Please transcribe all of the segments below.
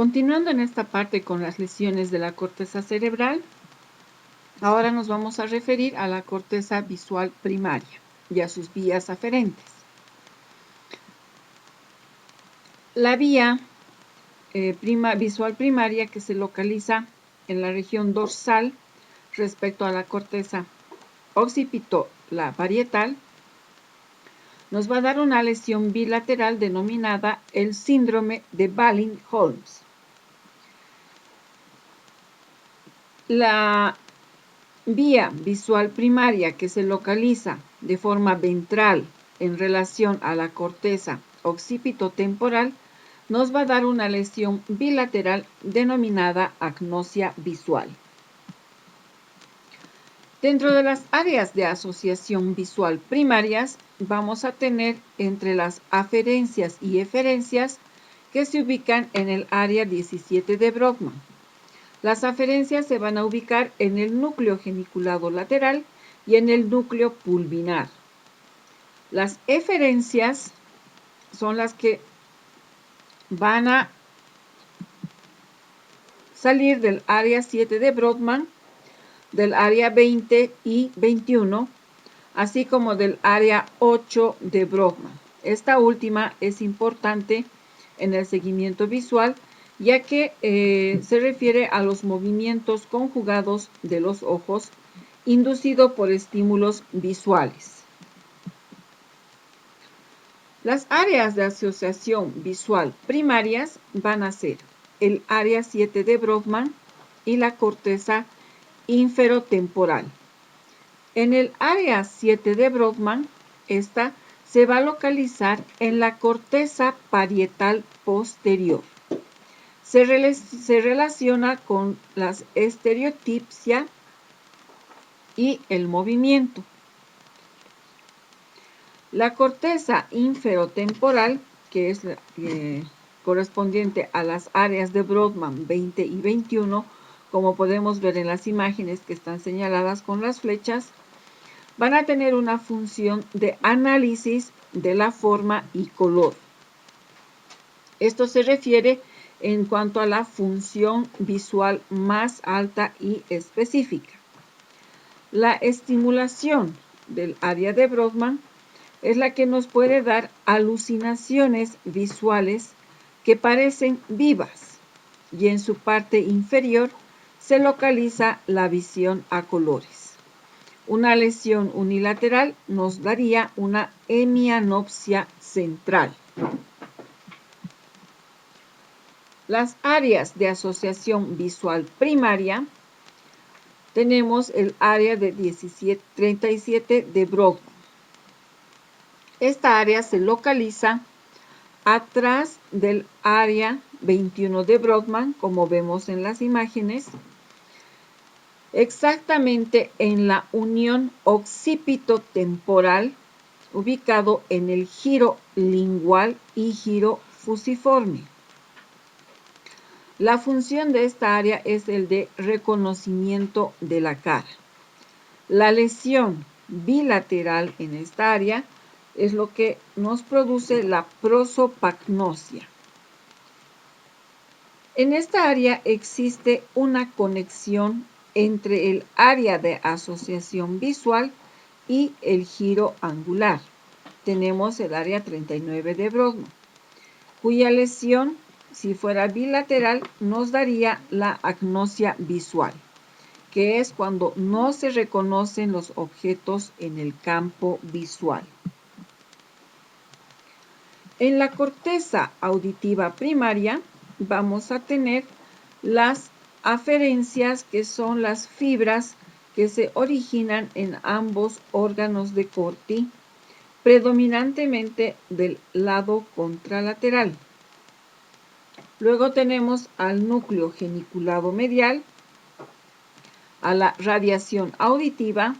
Continuando en esta parte con las lesiones de la corteza cerebral, ahora nos vamos a referir a la corteza visual primaria y a sus vías aferentes. La vía visual primaria, que se localiza en la región dorsal respecto a la corteza occipito-parietal, nos va a dar una lesión bilateral denominada el síndrome de Baring-Holmes. La vía visual primaria, que se localiza de forma ventral en relación a la corteza occipitotemporal, nos va a dar una lesión bilateral denominada agnosia visual. Dentro de las áreas de asociación visual primarias, vamos a tener entre las aferencias y eferencias que se ubican en el área 17 de Brodmann. Las aferencias se van a ubicar en el núcleo geniculado lateral y en el núcleo pulvinar. Las eferencias son las que van a salir del área 7 de Brodmann, del área 20 y 21, así como del área 8 de Brodmann. Esta última es importante en el seguimiento visual, ya que se refiere a los movimientos conjugados de los ojos inducido por estímulos visuales. Las áreas de asociación visual primarias van a ser el área 7 de Brodmann y la corteza inferotemporal. En el área 7 de Brodmann, esta se va a localizar en la corteza parietal posterior. Se relaciona con la estereotipsia y el movimiento. La corteza inferotemporal, que es correspondiente a las áreas de Brodmann 20 y 21, como podemos ver en las imágenes que están señaladas con las flechas, van a tener una función de análisis de la forma y color. Esto se refiere en cuanto a la función visual más alta y específica. La estimulación del área de Brodmann es la que nos puede dar alucinaciones visuales que parecen vivas, y en su parte inferior se localiza la visión a colores. Una lesión unilateral nos daría una hemianopsia central. Las áreas de asociación visual primaria, tenemos el área de 37 de Brodmann. Esta área se localiza atrás del área 21 de Brodmann, como vemos en las imágenes, exactamente en la unión occipitotemporal, ubicado en el giro lingual y giro fusiforme. La función de esta área es el de reconocimiento de la cara. La lesión bilateral en esta área es lo que nos produce la prosopagnosia. En esta área existe una conexión entre el área de asociación visual y el giro angular. Tenemos el área 39 de Brodmann, cuya lesión, si fuera bilateral, nos daría la agnosia visual, que es cuando no se reconocen los objetos en el campo visual. En la corteza auditiva primaria vamos a tener las aferencias, que son las fibras que se originan en ambos órganos de Corti, predominantemente del lado contralateral. Luego tenemos al núcleo geniculado medial, a la radiación auditiva,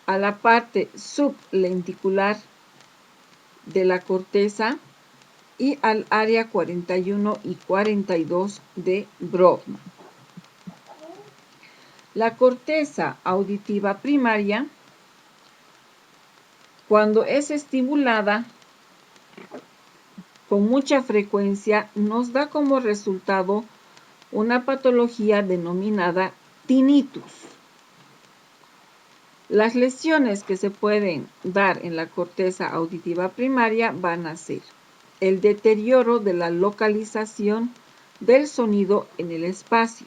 a la parte sublenticular de la corteza y al área 41 y 42 de Brodmann. La corteza auditiva primaria, cuando es estimulada con mucha frecuencia nos da como resultado una patología denominada tinnitus. Las lesiones que se pueden dar en la corteza auditiva primaria van a ser el deterioro de la localización del sonido en el espacio,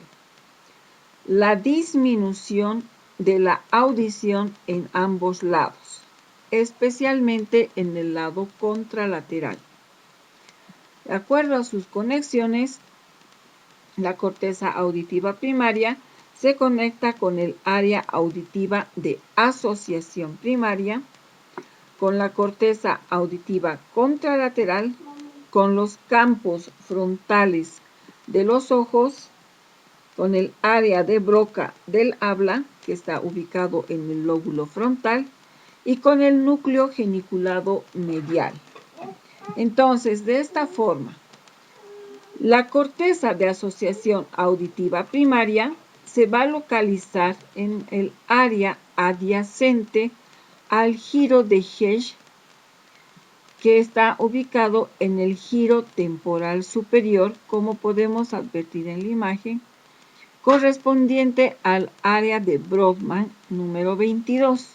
la disminución de la audición en ambos lados, especialmente en el lado contralateral. De acuerdo a sus conexiones, la corteza auditiva primaria se conecta con el área auditiva de asociación primaria, con la corteza auditiva contralateral, con los campos frontales de los ojos, con el área de Broca del habla, que está ubicado en el lóbulo frontal, y con el núcleo geniculado medial. Entonces, de esta forma, la corteza de asociación auditiva primaria se va a localizar en el área adyacente al giro de Hech, que está ubicado en el giro temporal superior, como podemos advertir en la imagen, correspondiente al área de Brodmann número 22.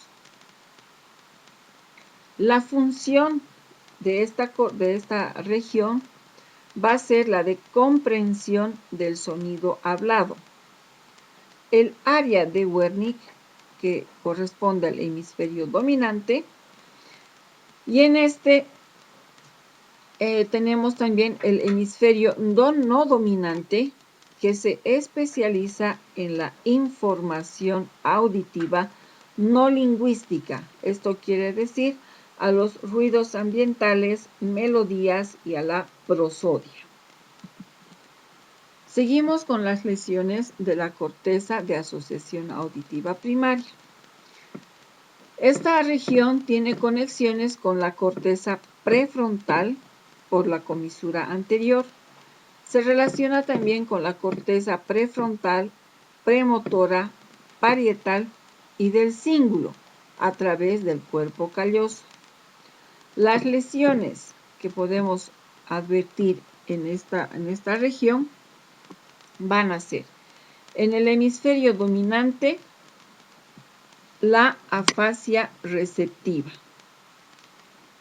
La función de esta región va a ser la de comprensión del sonido hablado. El área de Wernicke, que corresponde al hemisferio dominante, y en este tenemos también el hemisferio no dominante, que se especializa en la información auditiva no lingüística. Esto quiere decir a los ruidos ambientales, melodías y a la prosodia. Seguimos con las lesiones de la corteza de asociación auditiva primaria. Esta región tiene conexiones con la corteza prefrontal por la comisura anterior. Se relaciona también con la corteza prefrontal, premotora, parietal y del cíngulo a través del cuerpo calloso. Las lesiones que podemos advertir en esta región van a ser en el hemisferio dominante la afasia receptiva.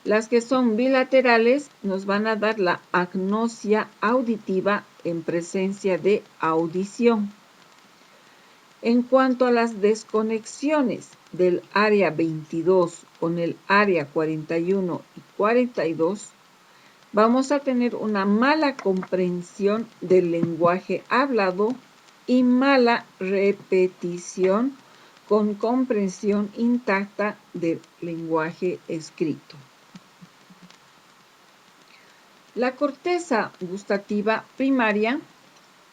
Las que son bilaterales nos van a dar la agnosia auditiva en presencia de audición. En cuanto a las desconexiones del área 22 con el área 41 y 42, vamos a tener una mala comprensión del lenguaje hablado y mala repetición con comprensión intacta del lenguaje escrito. La corteza gustativa primaria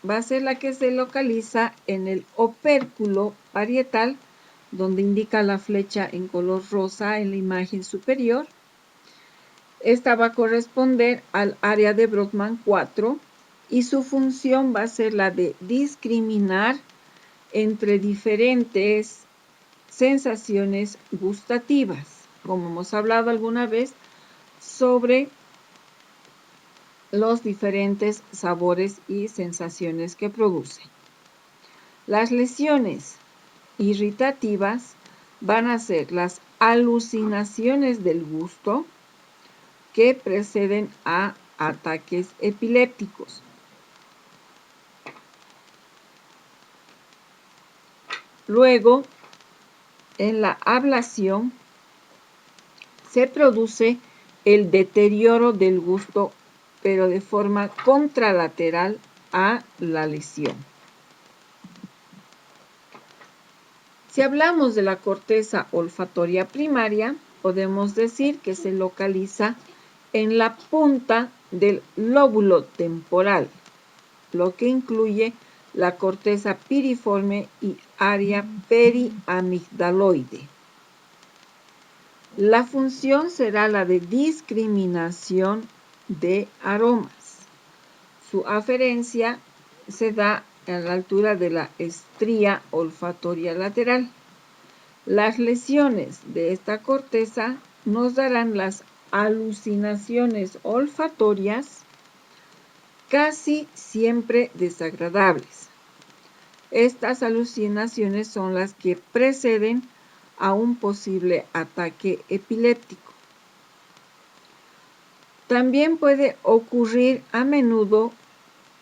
va a ser la que se localiza en el opérculo parietal, donde indica la flecha en color rosa en la imagen superior. Esta va a corresponder al área de Brodmann 4 y su función va a ser la de discriminar entre diferentes sensaciones gustativas, como hemos hablado alguna vez sobre los diferentes sabores y sensaciones que producen. Las lesiones irritativas van a ser las alucinaciones del gusto que preceden a ataques epilépticos. Luego, en la ablación se produce el deterioro del gusto, pero de forma contralateral a la lesión. Si hablamos de la corteza olfatoria primaria, podemos decir que se localiza en la punta del lóbulo temporal, lo que incluye la corteza piriforme y área periamigdaloide. La función será la de discriminación de aromas. Su aferencia se da a la altura de la estría olfatoria lateral. Las lesiones de esta corteza nos darán las alucinaciones olfatorias casi siempre desagradables. Estas alucinaciones son las que preceden a un posible ataque epiléptico. También puede ocurrir a menudo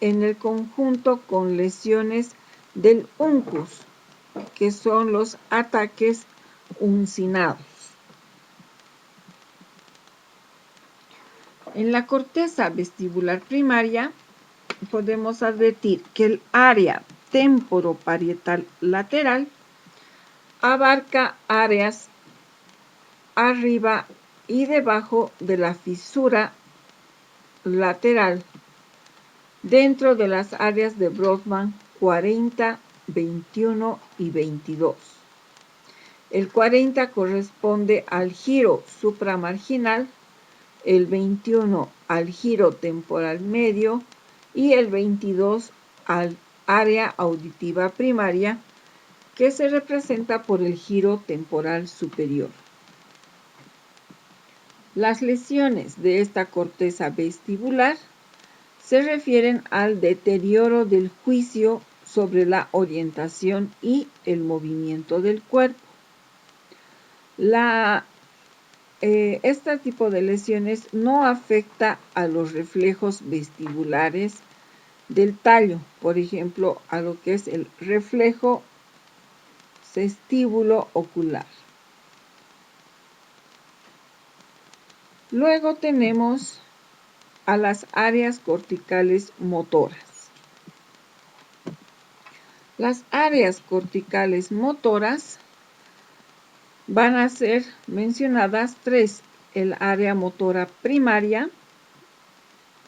en el conjunto con lesiones del uncus, que son los ataques uncinados. En la corteza vestibular primaria podemos advertir que el área temporoparietal lateral abarca áreas arriba y debajo de la fisura lateral dentro de las áreas de Brodmann 40, 21 y 22. El 40 corresponde al giro supramarginal, el 21 al giro temporal medio y el 22 al área auditiva primaria, que se representa por el giro temporal superior. Las lesiones de esta corteza vestibular se refieren al deterioro del juicio sobre la orientación y el movimiento del cuerpo. Este tipo de lesiones no afecta a los reflejos vestibulares del tallo, por ejemplo, a lo que es el reflejo cestíbulo ocular. Luego tenemos a las áreas corticales motoras. Las áreas corticales motoras van a ser mencionadas tres: el área motora primaria,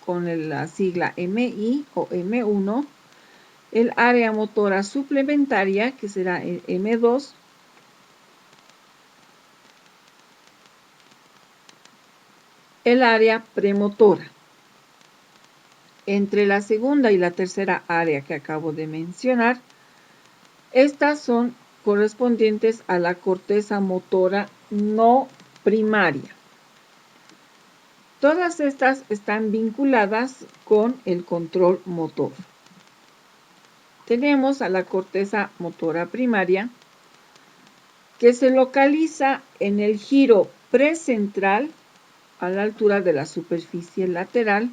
con la sigla MI o M1, el área motora suplementaria, que será el M2, el área premotora. Entre la segunda y la tercera área que acabo de mencionar, estas son correspondientes a la corteza motora no primaria. Todas estas están vinculadas con el control motor. Tenemos a la corteza motora primaria, que se localiza en el giro precentral, a la altura de la superficie lateral,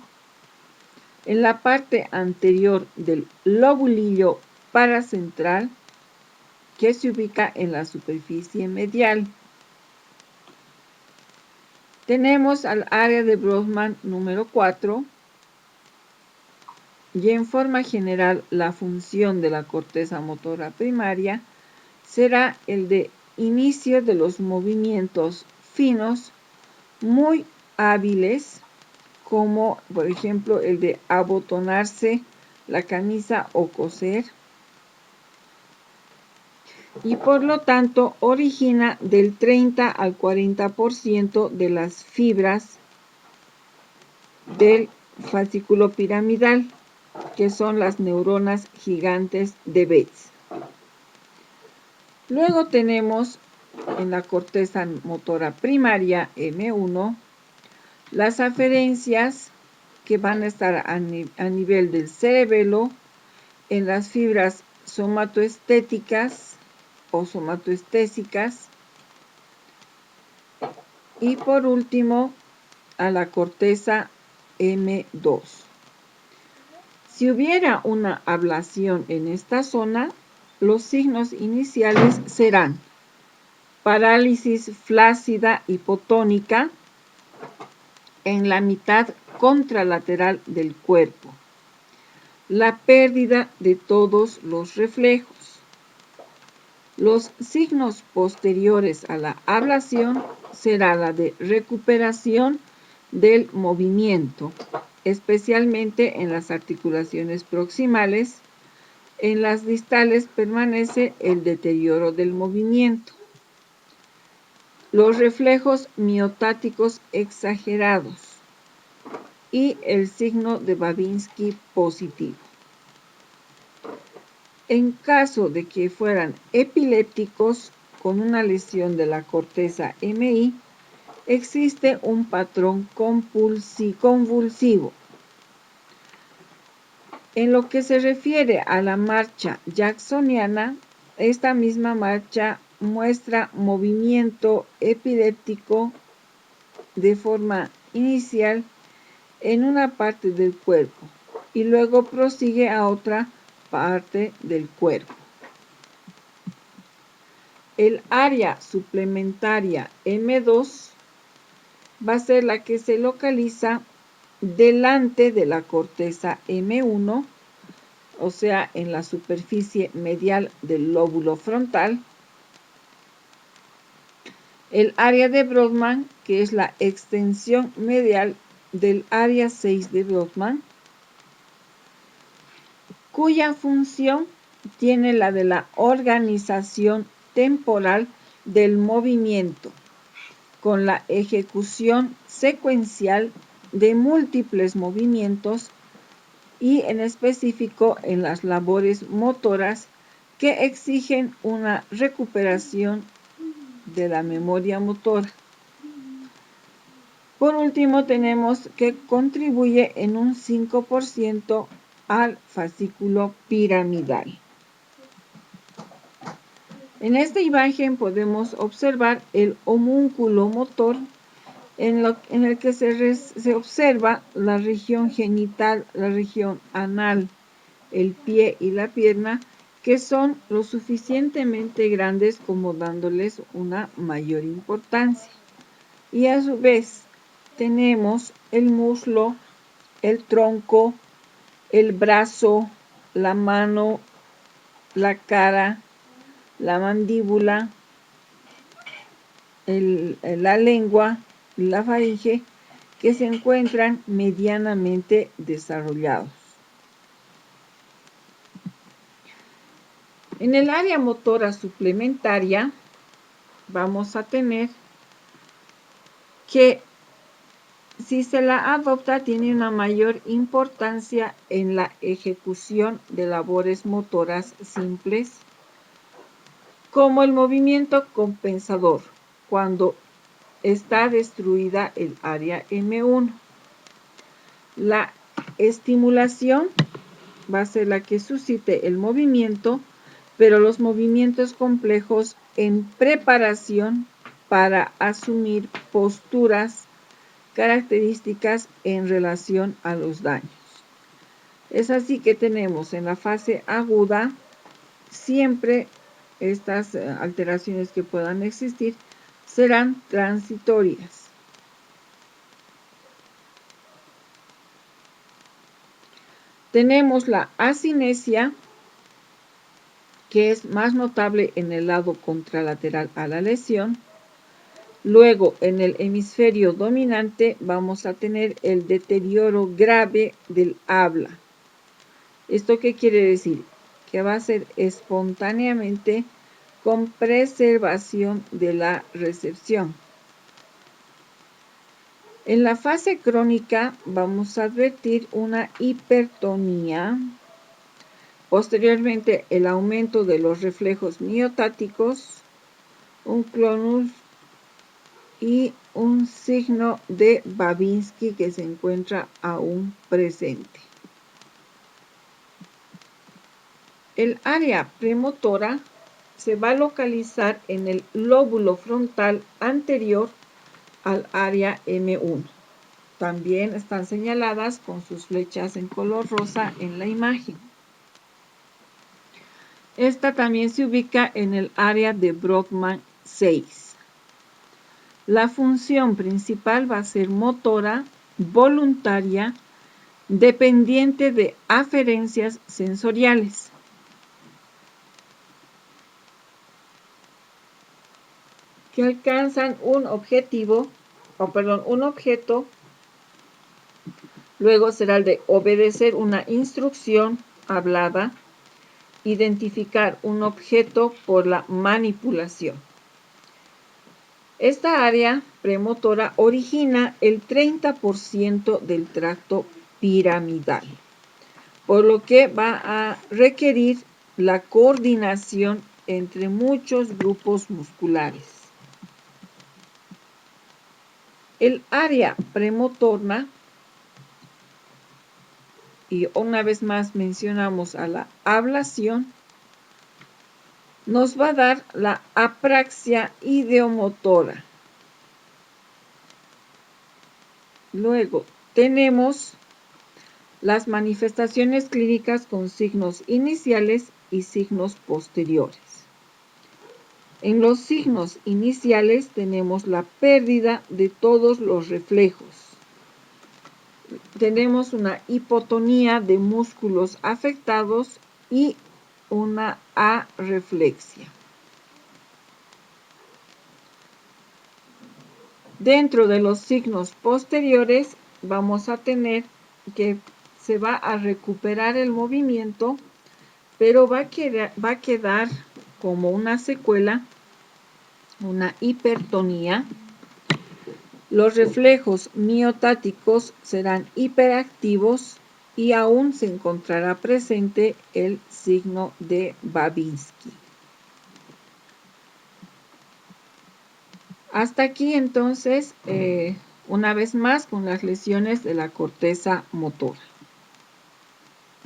en la parte anterior del lobulillo paracentral, que se ubica en la superficie medial. Tenemos al área de Brodmann número 4, y en forma general la función de la corteza motora primaria será el de inicio de los movimientos finos muy hábiles, como por ejemplo el de abotonarse la camisa o coser, y por lo tanto origina del 30 al 40% de las fibras del fascículo piramidal, que son las neuronas gigantes de Betz. Luego tenemos en la corteza motora primaria M1 las aferencias, que van a estar a nivel del cerebelo, en las fibras somatoestéticas o somatoestésicas, y por último a la corteza M2. Si hubiera una ablación en esta zona, los signos iniciales serán parálisis flácida hipotónica en la mitad contralateral del cuerpo, la pérdida de todos los reflejos. Los signos posteriores a la ablación será la de recuperación del movimiento, especialmente en las articulaciones proximales. En las distales permanece el deterioro del movimiento. Los reflejos miotáticos exagerados y el signo de Babinski positivo. En caso de que fueran epilépticos con una lesión de la corteza MI, existe un patrón convulsivo. En lo que se refiere a la marcha jacksoniana, esta misma marcha muestra movimiento epiléptico de forma inicial en una parte del cuerpo y luego prosigue a otra parte del cuerpo. El área suplementaria M2 va a ser la que se localiza delante de la corteza M1, o sea, en la superficie medial del lóbulo frontal. El área de Brodmann, que es la extensión medial del área 6 de Brodmann, cuya función tiene la de la organización temporal del movimiento, con la ejecución secuencial de múltiples movimientos y en específico en las labores motoras que exigen una recuperación de la memoria motora. Por último, tenemos que contribuye en un 5% al fascículo piramidal. En esta imagen podemos observar el homúnculo motor en el que se observa la región genital, la región anal, el pie y la pierna, que son lo suficientemente grandes como dándoles una mayor importancia. Y a su vez tenemos el muslo, el tronco, el brazo, la mano, la cara, la mandíbula, la lengua, la faringe, que se encuentran medianamente desarrollados. En el área motora suplementaria vamos a tener que si se la adopta tiene una mayor importancia en la ejecución de labores motoras simples, como el movimiento compensador, cuando está destruida el área M1. La estimulación va a ser la que suscite el movimiento, pero los movimientos complejos en preparación para asumir posturas características en relación a los daños. Es así que tenemos en la fase aguda siempre estas alteraciones que puedan existir serán transitorias. Tenemos la asinesia, que es más notable en el lado contralateral a la lesión. Luego, en el hemisferio dominante vamos a tener el deterioro grave del habla. ¿Esto qué quiere decir? Que va a ser espontáneamente con preservación de la recepción. En la fase crónica vamos a advertir una hipertonía, posteriormente el aumento de los reflejos miotáticos, un clonus y un signo de Babinski que se encuentra aún presente. El área premotora se va a localizar en el lóbulo frontal anterior al área M1. También están señaladas con sus flechas en color rosa en la imagen. Esta también se ubica en el área de Brodmann 6. La función principal va a ser motora, voluntaria, dependiente de aferencias sensoriales. Que alcanzan un objeto, luego será el de obedecer una instrucción hablada, identificar un objeto por la manipulación. Esta área premotora origina el 30% del tracto piramidal, por lo que va a requerir la coordinación entre muchos grupos musculares. El área premotora, y una vez más mencionamos a la ablación, nos va a dar la apraxia ideomotora. Luego tenemos las manifestaciones clínicas con signos iniciales y signos posteriores. En los signos iniciales tenemos la pérdida de todos los reflejos. Tenemos una hipotonía de músculos afectados y una areflexia. Dentro de los signos posteriores vamos a tener que se va a recuperar el movimiento, pero va a quedar como una secuela, una hipertonía. Los reflejos miotáticos serán hiperactivos y aún se encontrará presente el signo de Babinski. Hasta aquí entonces, una vez más con las lesiones de la corteza motora.